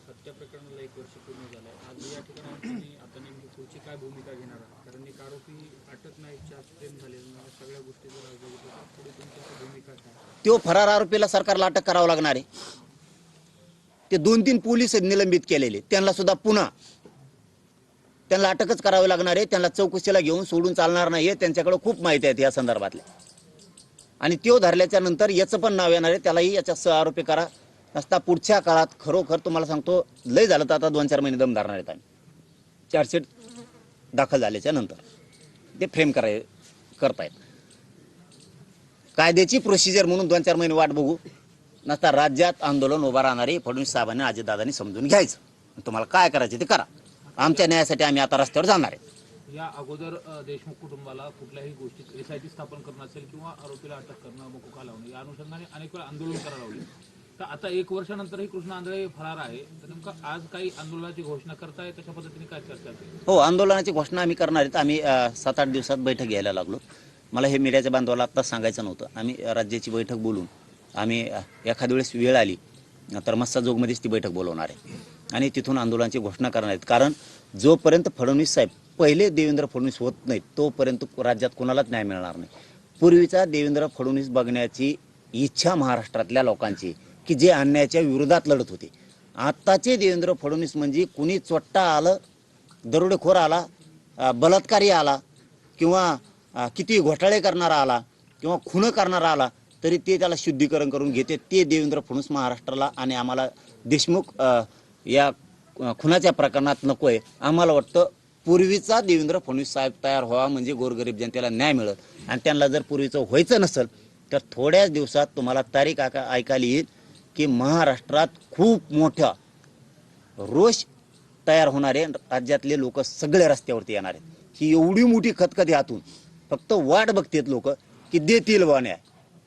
हत्या प्रकरणाला 1 वर्ष पूर्ण झालं आहे. आज या ठिकाणी तुम्ही आता नेमकी पुढची काय भूमिका घेणार आहात? कारण एक आरोपी अटक नाही, चार्जफ्रेम झालेला सगळ्या गोष्टी जर आज बघितलं तर पुढे तुमची आता भूमिका काय? तो फरार आरोपीला सरकारला अटक करावं लागणार आहे. ते 2-3 पोलीस निलंबित केलेले त्यांना सुद्धा पुन्हा त्यांना अटकच करावी लागणार आहे. त्यांना चौकशीला घेऊन सोडून चालणार नाही. त्यांच्याकडे खूप माहिती आहे या संदर्भातल्या. आणि तो धरल्याच्या नंतर याचं पण नाव येणार आहे. त्यालाही याच्या सह आरोपी करा नसता पुढच्या काळात खरोखर तुम्हाला सांगतो लय झालं तर आता 2-4 महिने दम धरणार आहेत आम्ही. चार्जशीट दाखल झाल्याच्या नंतर ते फ्रेम करतायत. कायद्याची प्रोसिजर म्हणून 2-4 महिने वाट बघू नसता राज्यात आंदोलन उभा राहणारे फडणवीस साहेबांनी अजितदादांनी समजून घ्यायचं. तुम्हाला काय करायचं ते करा. आमच्या न्यायासाठी आम्ही आता रस्त्यावर जाणार आहे. या अगोदर देशमुख कुटुंबाला कुठल्याही गोष्टीत एसआयटी स्थापन करणं असेल किंवा आरोपीला अटक करणं, मोकोका लावणं या अनुषंगाने अनेक वेळा आंदोलन करायला लावले. तर आता 1 वर्षानंतरही कृष्ण आंधळे फरार आहे. तर नेमकं आज काही आंदोलनाची घोषणा करताय, तशा पद्धतीने काय चर्चा असेल? हो, आंदोलनाची घोषणा आम्ही करणार आहेत. आम्ही 7-8 दिवसात बैठक घ्यायला लागलो. मला हे मीडियाच्या बांधवाला आत्ताच सांगायचं नव्हतं. आम्ही राज्याची बैठक बोलून आम्ही एखाद्या वेळेस वेळ आली तर मस्साजोगमध्येच ती बैठक बोलवणार आहे आणि तिथून आंदोलनाची घोषणा करणार आहेत. कारण जोपर्यंत फडणवीस साहेब पहिले देवेंद्र फडणवीस होत नाहीत तोपर्यंत राज्यात कोणालाच न्याय मिळणार नाही. पूर्वीचा देवेंद्र फडणवीस बघण्याची इच्छा महाराष्ट्रातल्या लोकांची की जे अन्यायाच्या विरोधात लढत होते. आत्ताचे देवेंद्र फडणवीस म्हणजे कुणी चोट्टा आलं, दरोडेखोर आला, बलात्कारी आला किंवा किती घोटाळे करणारा आला किंवा खून करणारा आला तरी ते त्याला शुद्धीकरण करून घेते. ते देवेंद्र फडणवीस महाराष्ट्राला आणि आम्हाला देशमुख या खुनाच्या प्रकरणात नको आहे. आम्हाला वाटतं पूर्वीचा देवेंद्र फडणवीस साहेब तयार व्हावा म्हणजे गोरगरीब जनतेला न्याय मिळेल. आणि त्यांना जर पूर्वीचं व्हायचं नसेल तर थोड्याच दिवसात तुम्हाला तारीख ऐकायला येईल की महाराष्ट्रात खूप मोठा रोष तयार होणार आहे. राज्यातले लोक सगळे रस्त्यावरती येणार आहेत. ही एवढी मोठी खतखत हातून फक्त वाट बघतात लोक की देतील बा न्याय.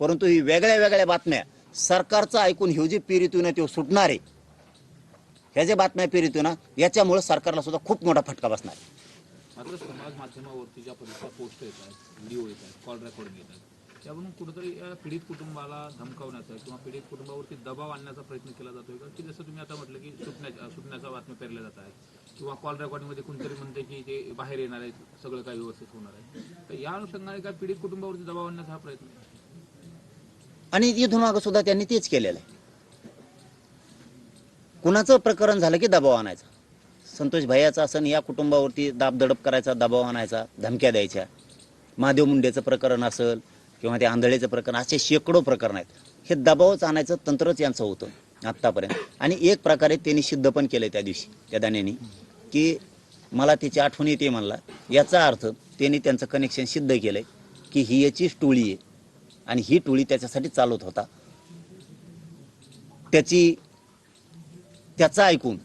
परंतु ही वेगळ्या वेगळ्या बातम्या सरकारचं ऐकून हे जे पेरीतून ते सुटणार आहे ह्या ज्या बातम्या पेरीतून याच्यामुळे सरकारला सुद्धा खूप मोठा फटका बसणार आहे. मात्र समाज माध्यमावरती ज्या पद्धतीच्या पोस्ट येतात, व्हिडिओ येतात, कॉल रेकॉर्डिंग येतात, त्यावरून कुठेतरी या पीडित कुटुंबाला धमकावण्याचा किंवा पीडित कुटुंबावरती दबाव आणण्याचा प्रयत्न केला जातोय का? की जसं तुम्ही आता म्हटलं की सुटण्याच्या बातम्या पेरल्या जात आहेत किंवा कॉल रेकॉर्डिंगमध्ये कोणतरी म्हणते की ते बाहेर येणार आहे, सगळं काही व्यवस्थित होणार आहे. तर या अनुषंगाने काय पीडित कुटुंबावरती दबाव आणण्याचा हा प्रयत्न आहे? आणि इथून मागं सुद्धा त्यांनी तेच केलेलं आहे. कुणाचं प्रकरण झालं की दबाव आणायचा. संतोष भैयाचा असं या कुटुंबावरती दाबदडप करायचा, दबाव आणायचा, धमक्या द्यायच्या. महादेव मुंडेचं प्रकरण असेल किंवा ते आंधळेचं प्रकरण असे शेकडो प्रकरण आहेत. हे दबावच आणायचं तंत्रच यांचं होतं आत्तापर्यंत. आणि एक प्रकारे त्यांनी सिद्ध पण केलं त्या दिवशी त्या दाण्यानी की मला त्याची आठवण येते म्हणला. याचा अर्थ त्यांनी त्यांचं कनेक्शन सिद्ध केलंय की ही याचीच टोळी आहे आणि ही टोळी त्याच्यासाठी चालवत होता. त्याचा ऐकून